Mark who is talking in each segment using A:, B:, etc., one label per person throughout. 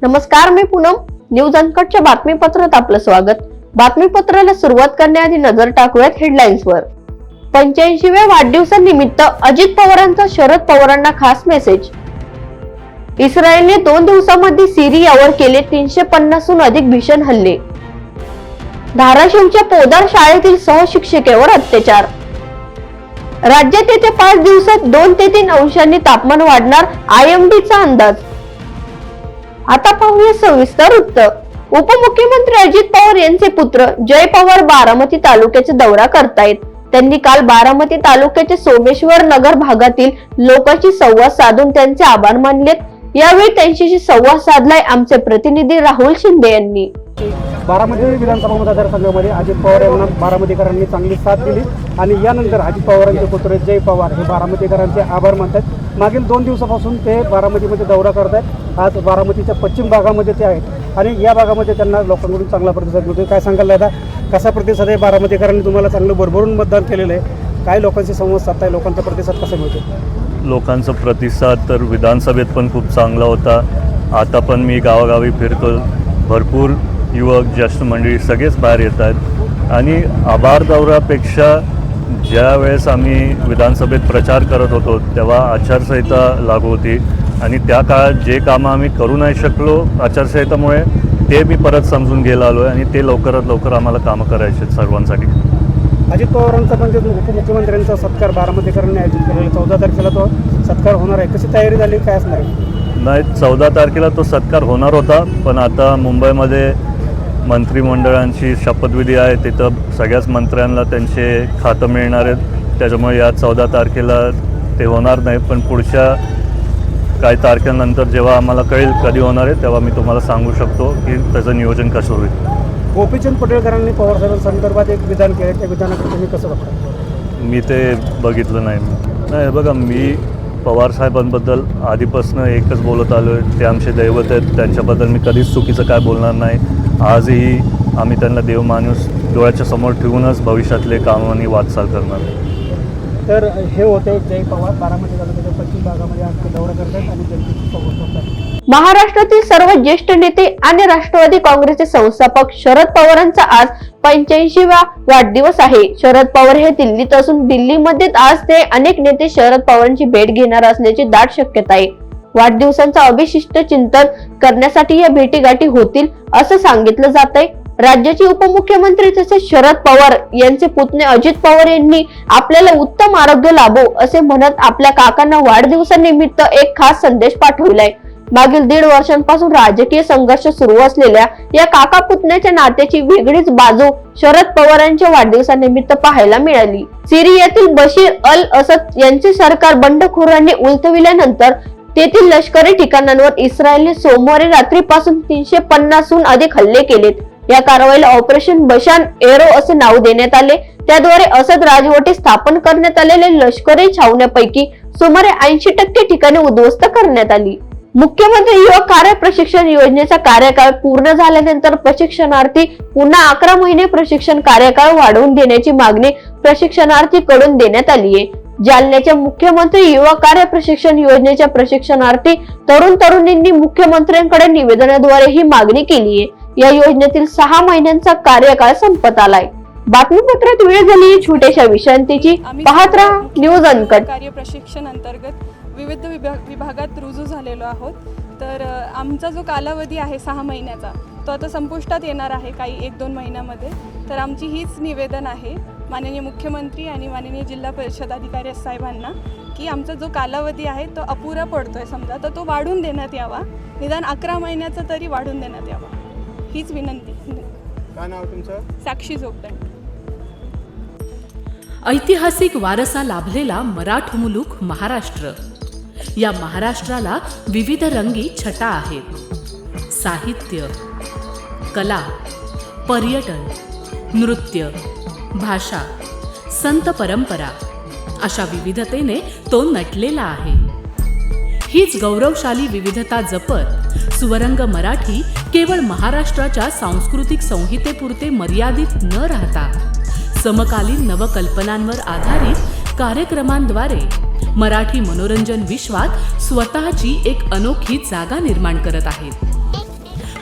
A: नमस्कार, मी पूनम. न्यूज अनकटच्या बातमीपत्रात आपलं स्वागत. बातमीपत्राला सुरुवात करण्याआधी नजर टाकूयात हेडलाईन्सवर. 85व्या वाढदिवसानिमित्त अजित पवारांचा शरद पवारांना खास मेसेज. इस्रायलने 2 दिवसांमध्ये सिरियावर केले 350हून अधिक भीषण हल्ले. धाराशिवच्या पोदार शाळेतील सहशिक्षिकेवर अत्याचार. राज्यात येत्या 5 दिवसात 2 ते 3 अंशांनी तापमान वाढणार, IMDचा अंदाज. आता पाहूया सविस्तर वृत्त. उपमुख्यमंत्री अजित पवार यांचे पुत्र जय पवार बारामती तालुक्याचा दौरा करतायत. त्यांनी काल बारामती तालुक्याच्या सोमेश्वर नगर भागातील लोकांशी संवाद साधून त्यांचे आभार मानलेत. यावेळी त्यांच्याशी संवाद साधलाय आमचे प्रतिनिधी राहुल शिंदे यांनी.
B: बारामती विधानसभा मतदारसंघामध्ये अजित पवार यांना बारामतीकरांनी चांगली साथ दिली आणि यानंतर अजित पवारांचे पुत्र जय पवार हे बारामतीकरांचे आभार मानतात. मागील 2 दिवसापासून ते बारामतीमध्ये दौरा करत आहेत. आज बारामतीच्या पश्चिम भागामध्ये ते आहेत आणि या भागामध्ये त्यांना लोकांकडून चांगला प्रतिसाद मिळतो. काय सांगाल दादा, कसा प्रतिसाद आहे? बारामतीकरांनी तुम्हाला चांगलं भरभरून मतदान केलेलं आहे. काय लोकांशी संवाद साधताय? लोकांचा प्रतिसाद कसा मिळतो?
C: लोकांचा प्रतिसाद तर विधानसभेत पण खूप चांगला होता. आता पण मी गावागावी फिरतो, भरपूर युवक ज्येष्ठ मंडळी सगळेच बाहेर येत आहेत. आणि आभार दौऱ्यापेक्षा ज्या वेळेस आम्ही विधानसभेत प्रचार करत होतो तेव्हा आचारसंहिता लागू होती आणि त्या काळात जे कामं आम्ही करू नाही शकलो आचारसंहितेमुळे, ते मी परत समजून घ्यायला आलो आहे आणि ते लवकरात लवकर आम्हाला कामं करायचे आहेत सर्वांसाठी.
B: अजित पवारांचा म्हणजे उपमुख्यमंत्र्यांचा सत्कार बारामतीकरांनी आयोजित केलेला, 14 तारखेला तो सत्कार होणार आहे. कशी तयारी झाली, काय असणार आहे?
C: नाही, 14 तारखेला तो सत्कार होणार होता, पण आता मुंबईमध्ये मंत्रिमंडळांची शपथविधी आहे. तिथं सगळ्याच मंत्र्यांना त्यांचे खातं मिळणार आहेत. त्याच्यामुळे या 14 तारखेला ते होणार नाही, पण पुढच्या काही तारखेनंतर जेव्हा आम्हाला कळेल कधी होणार आहे तेव्हा मी तुम्हाला सांगू शकतो की त्याचं नियोजन कसं होईल.
B: गोपीचंद पटेलकरांनी पवारसाहेबांसंदर्भात एक विधान केलं, त्या विधानाकडे तुम्ही कसं बघता?
C: मी ते बघितलं नाही. बघा, मी पवारसाहेबांबद्दल आधीपासून एकच बोलत आलो आहे, ते आमचे दैवत आहेत. त्यांच्याबद्दल मी कधीच चुकीचं काय बोलणार नाही. आजही आम्ही त्यांना देवमाणूस डोळ्याच्या समोर ठेवूनच भविष्यातले कामांनी वाटचाल करणार आहे.
B: तर हे होते जय पवार बारामती तालुक्याच्या पश्चिम भागामध्ये आज ते दौरा करतात आणि त्यांची संवाद साधतात.
A: महाराष्ट्रातील सर्व ज्येष्ठ नेते आणि राष्ट्रवादी काँग्रेसचे संस्थापक शरद पवारांचा आज 85वा वाढदिवस आहे. शरद पवार हे दिल्लीत असून दिल्लीमध्ये आज ते अनेक नेते शरद पवारांची भेट घेणार असल्याची दाट शक्यता आहे. वाढदिवसांचं अभिशिष्ट चिंतन करण्यासाठी या भेटीगाठी होतील असं सांगितलं जात आहे. राज्याचे उपमुख्यमंत्री तसेच शरद पवार यांचे पुतणे अजित पवार यांनी आपल्याला उत्तम आरोग्य लाभो असे म्हणत आपल्या काकांना वाढदिवसानिमित्त एक खास संदेश पाठवलाय. मागील 1.5 वर्षांपासून राजकीय संघर्ष सुरू असलेल्या या काका पुतण्याच्या नात्याची वेगळीच बाजू शरद पवारांच्या वाढदिवसानिमित्त पाहायला मिळाली. सिरियातील बशीर अल असद यांचे सरकार बंडखोरांनी उलथविल्यानंतर तेथील लष्करी ठिकाणांवर इस्रायलने सोमवारी रात्रीपासून 350हून अधिक हल्ले केलेत. या कारवाईला ऑपरेशन बशान एरो असे नाव देण्यात आले. त्याद्वारे असद राजवटी स्थापन करण्यात आलेल्या लष्करी छावण्यांपैकी सुमारे 80% ठिकाणे उद्ध्वस्त करण्यात आली. मुख्यमंत्री युवक कार्य प्रशिक्षण योजनेचा कार्यकाळ पूर्ण झाल्यानंतर प्रशिक्षणार्थी पुन्हा 11 महिने प्रशिक्षण कार्यकाळ वाढवून देण्याची मागणी प्रशिक्षणार्थीकडून देण्यात आली आहे. जालन्याच्या मुख्यमंत्री युवा कार्य प्रशिक्षण योजनेच्या प्रशिक्षणार्थी तरुणींनी मुख्यमंत्र्यांकडे निवेदनाद्वारे ही मागणी केली आहे. या योजनेतील 6 महिन्यांचा कार्यकाळ संपत आलाय. बातमीपत्रात वेळ झाली छोट्याशा विश्रांतीची. पाहत राहा न्यूज अनकट.
D: कार्य प्रशिक्षण अंतर्गत विविध विभागात रुजू झालेलो आहोत. तर आमचा जो कालावधी आहे 6 महिन्याचा तो आता संपुष्टात येणार आहे काही 1-2 महिन्यामध्ये. तर आमची हीच निवेदन आहे माननीय मुख्यमंत्री आणि माननीय जिल्हा परिषद अधिकारी साहेबांना की आमचा जो कालावधी आहे तो अपुरा पडतोय समजा, तर तो वाढून देण्यात यावा. निदान 11 महिन्याचा तरी वाढून देण्यात यावा, हीच विनंती.
B: काय नाव तुमचं?
D: साक्षी जोगदंड.
E: ऐतिहासिक वारसा लाभलेला मराठ मुलूक महाराष्ट्र. या महाराष्ट्राला विविध रंगी छटा आहेत. साहित्य, कला, पर्यटन, नृत्य, भाषा, संत परंपरा अशा विविधतेने तो नटलेला आहे. हीच गौरवशाली विविधता जपत सुवरंग मराठी केवळ महाराष्ट्राच्या सांस्कृतिक संहितेपुरते मर्यादित न राहता समकालीन नवकल्पनांवर आधारित कार्यक्रमांद्वारे मराठी मनोरंजन विश्वात स्वतःची एक अनोखी जागा निर्माण करत आहेत.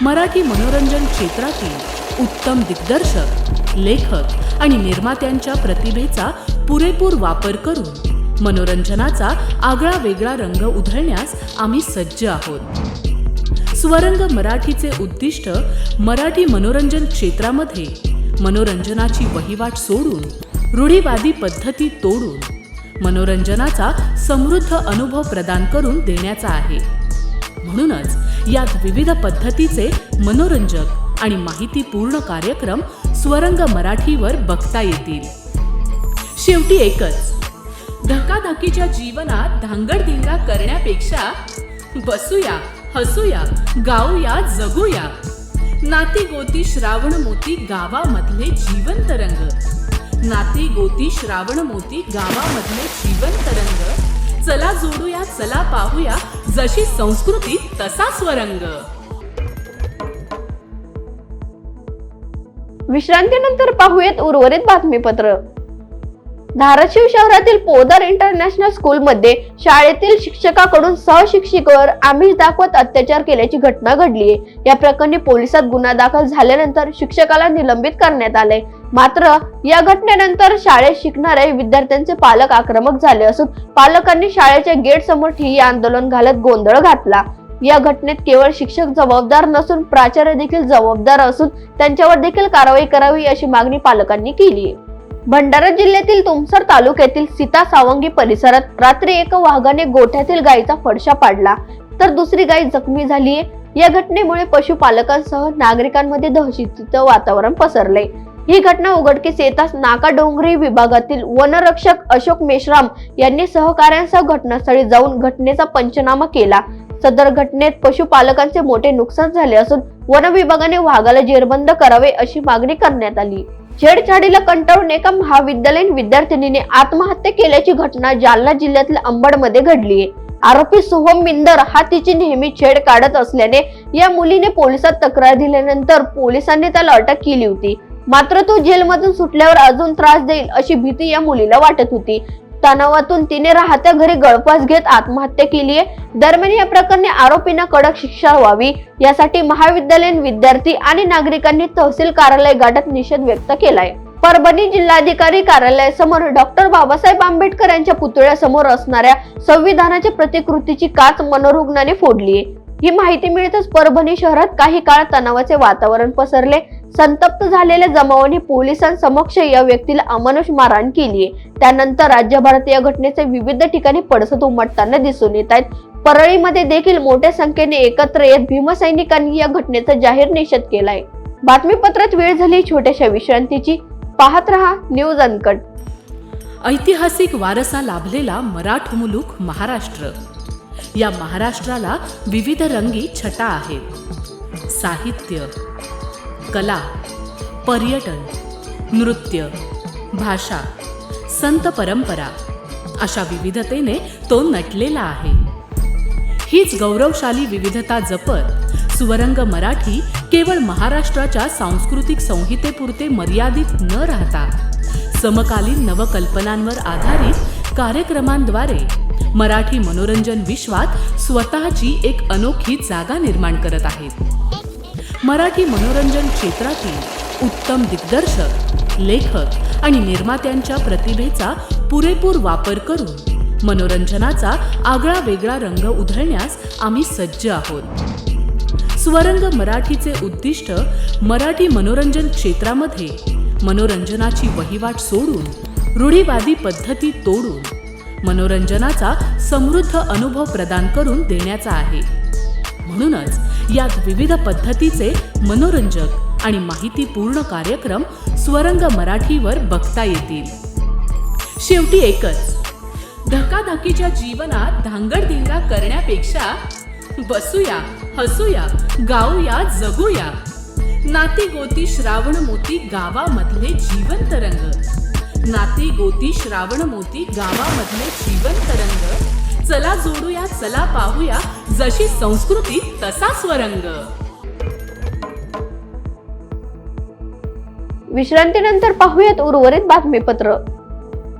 E: मराठी मनोरंजन क्षेत्रातील उत्तम दिग्दर्शक, लेखक आणि निर्मात्यांच्या प्रतिभेचा पुरेपूर वापर करून मनोरंजनाचा आगळा वेगळा रंग उधळण्यास आम्ही सज्ज आहोत. स्वरंग मराठीचे उद्दिष्ट मराठी मनोरंजन क्षेत्रामध्ये मनोरंजनाची वहिवाट सोडून, रूढीवादी पद्धती तोडून मनोरंजनाचा समृद्ध अनुभव प्रदान करून देण्याचा आहे. म्हणूनच यात विविध पद्धतीचे मनोरंजक आणि माहितीपूर्ण कार्यक्रम स्वरंग मराठीवर बघता येतील. शेवटी एकच, धकाधकीच्या जीवनात धांगडधिंगा करण्यापेक्षा बसूया, हसूया, गाऊया, जगूया. नाती गोती श्रावण मोती गावामधले जीवंत रंग. नाती गोती श्रावण मोती गावामधले जीवंत रंग. चला जोडूया, चला पाहूया, जशी संस्कृती तसा स्वरंग.
A: विश्रांतीनंतर पाहूयात उर्वरित बातमीपत्र. धाराशिव शहरातील पोदार इंटरनॅशनल स्कूलमध्ये शाळेतील शिक्षकाकडून सहशिक्षिकेवर आमिष दाखवत अत्याचार केल्याची घटना घडली आहे. या प्रकरणी पोलिसात गुन्हा दाखल झाल्यानंतर शिक्षकाला निलंबित करण्यात आले. मात्र या घटनेनंतर शाळेत शिकणाऱ्या विद्यार्थ्यांचे पालक आक्रमक झाले असून पालकांनी शाळेच्या गेट समोर ठिय्या आंदोलन घालत गोंधळ घातला. या घटनेत केवळ शिक्षक जबाबदार नसून प्राचार्य देखील जबाबदार असून त्यांच्यावर देखील कारवाई करावी अशी मागणी पालकांनी केली आहे. भंडारा जिल्ह्यातील तुमसर तालुक्यातील सीता सावंगी परिसरात रात्री एका वाघाने गोठ्यातील गायीचा फडशा पाडला तर दुसरी गाय जखमी झाली आहे. या घटनेमुळे पशुपालकांसह नागरिकांमध्ये दहशतीचं वातावरण पसरले. ही घटना उघडकीस येताच नाका डोंगरी विभागातील वनरक्षक अशोक मेश्राम यांनी सहकाऱ्यांसह घटनास्थळी जाऊन घटनेचा पंचनामा केला. सदर घटनेत पशुपालकांचे मोठे नुकसान झाले असून वन विभागाने वाघाला जेरबंद करावे अशी मागणी करण्यात आली. छेडछाडीला कंटाळून एका महाविद्यालयीन विद्यार्थिनीने आत्महत्या केल्याची घटना जालना जिल्ह्यातल्या अंबडमध्ये घडली आहे. आरोपी सोहम मिंदर हा तिची नेहमी छेड काढत असल्याने या मुलीने पोलिसात तक्रार दिल्यानंतर पोलिसांनी त्याला अटक केली होती. मात्र तो जेलमधून सुटल्यावर अजून त्रास देईल अशी भीती या मुलीला वाटत होती. तणावातून तिने राहत्या घरी गळफास घेत आत्महत्या केली आहे. दरम्यान या प्रकरणी आरोपींना कडक शिक्षा व्हावी यासाठी महाविद्यालयीन विद्यार्थी आणि नागरिकांनी तहसील कार्यालय गाठत निषेध व्यक्त केलाय. परभणी जिल्हाधिकारी कार्यालयासमोर डॉक्टर बाबासाहेब आंबेडकर यांच्या पुतळ्यासमोर असणाऱ्या संविधानाच्या प्रतिकृतीची काच मनोरुग्णाने फोडली आहे. ही माहिती मिळताच परभणी शहरात काही काळ तणावाचे वातावरण पसरले. संतप्त झालेल्या जमावाने पोलिसांसमक्ष या व्यक्तीला अमानुष मारहाण केली आहे. त्यानंतर राज्यभरात या घटनेचे विविध ठिकाणी पडसाद उमटताना दिसून येत आहेत. परळीमध्ये देखील मोठ्या संख्येने एकत्र येत भीमसैनिकांनी या घटनेचा जाहीर निषेध केलाय. बातमीपत्रात वेळ झाली छोट्याशा विश्रांतीची. पाहत रहा न्यूज अनकट.
E: ऐतिहासिक वारसा लाभलेला मराठ मुलूक महाराष्ट्र. या महाराष्ट्राला विविध रंगी छटा आहेत. साहित्य, कला, पर्यटन, नृत्य, भाषा, संत परंपरा अशा विविधतेने तो नटलेला आहे. हीच गौरवशाली विविधता जपत स्वरंग मराठी केवळ महाराष्ट्राच्या सांस्कृतिक संहितेपुरते मर्यादित न राहता समकालीन नवकल्पनांवर आधारित कार्यक्रमांद्वारे मराठी मनोरंजन विश्वात स्वतःची एक अनोखी जागा निर्माण करत आहेत. मराठी मनोरंजन क्षेत्रातील उत्तम दिग्दर्शक, लेखक आणि निर्मात्यांच्या प्रतिभेचा पुरेपूर वापर करून मनोरंजनाचा आगळा वेगळा रंग उधळण्यास आम्ही सज्ज आहोत. स्वरंग मराठीचे उद्दिष्ट मराठी मनोरंजन क्षेत्रामध्ये मनोरंजनाची वहिवाट सोडून, रूढीवादी पद्धती तोडून मनोरंजनाचा समृद्ध अनुभव प्रदान करून देण्याचा आहे. म्हणूनच यात विविध पद्धतीचे मनोरंजक आणि माहितीपूर्ण कार्यक्रम स्वरंग मराठीवर बघता येतील. शेवटी एकच, धकाधकीच्या जीवनात धांगडधिंगा करण्यापेक्षा बसूया, हसूया, गाऊया, जगूया. नाती गोती श्रावण मोती गावामधले जीवंत रंग. नाती गोती श्रावण मोती गावामधले जीवंत रंग. चला जोडूया, चला पाहूया, जशी संस्कृती तसा स्वरंग.
A: विश्रांतीनंतर पाहूयात उर्वरित बातमीपत्र.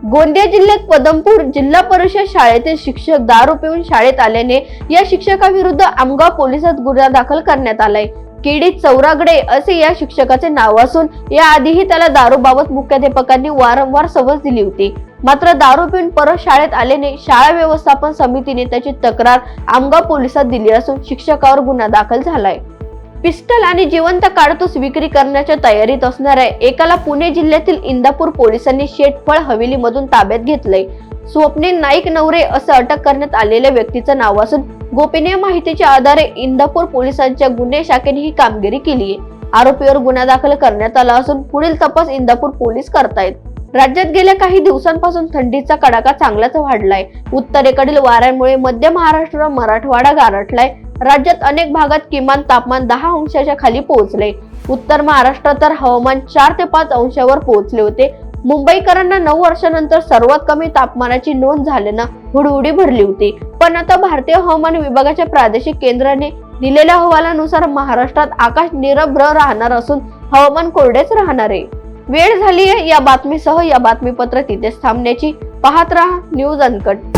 A: गोंदिया जिल्ह्यात पदमपूर जिल्हा परिषद शाळेतील शिक्षक दारू पिऊन शाळेत आल्याने या शिक्षकाविरुद्ध आमगाव पोलिसात गुन्हा दाखल करण्यात आलाय. किडी चौरागडे असे या शिक्षकाचे नाव असून या आधीही त्याला दारूबाबत मुख्याध्यापकांनी वारंवार समज दिली होती. मात्र दारू पिऊन परत शाळेत आल्याने शाळा व्यवस्थापन समितीने त्याची तक्रार आमगाव पोलिसात दिली असून शिक्षकावर गुन्हा दाखल झालाय. पिस्टल आणि जिवंत काडतूस विक्री करण्याच्या तयारीत असणाऱ्या एकाला पुणे जिल्ह्यातील इंदापूर पोलिसांनी शेटफळ हवेलीमधून ताब्यात घेतलंय. स्वप्नील नाईक नवरे असं अटक करण्यात आलेल्या व्यक्तीचं नाव असून गोपनीय माहितीच्या आधारे इंदापूर पोलिसांच्या गुन्हे शाखेने ही कामगिरी केली आहे. आरोपीवर गुन्हा दाखल करण्यात आला असून पुढील तपास इंदापूर पोलीस करतायत. राज्यात गेल्या काही दिवसांपासून थंडीचा कडाका चांगलाच वाढलाय. उत्तरेकडील वाऱ्यांमुळे मध्य महाराष्ट्र, मराठवाडा गारठलाय. राज्यात अनेक भागात किमान तापमान 10 अंशाच्या खाली पोहोचले. उत्तर महाराष्ट्रात तर हवामान 4 ते 5 अंशावर पोहोचले होते. मुंबईकरांना 9 वर्षानंतर सर्वात कमी तापमानाची नोंद झाल्यानं हुडहुडी भरली होती. पण आता भारतीय हवामान विभागाच्या प्रादेशिक केंद्राने दिलेल्या अहवालानुसार महाराष्ट्रात आकाश निरभ्र राहणार असून हवामान कोरडेच राहणार आहे. वेळ झाली आहे या बातमीसह या बातमीपत्र तिथेच थांबण्याची. पाहत रहा न्यूज अनकट.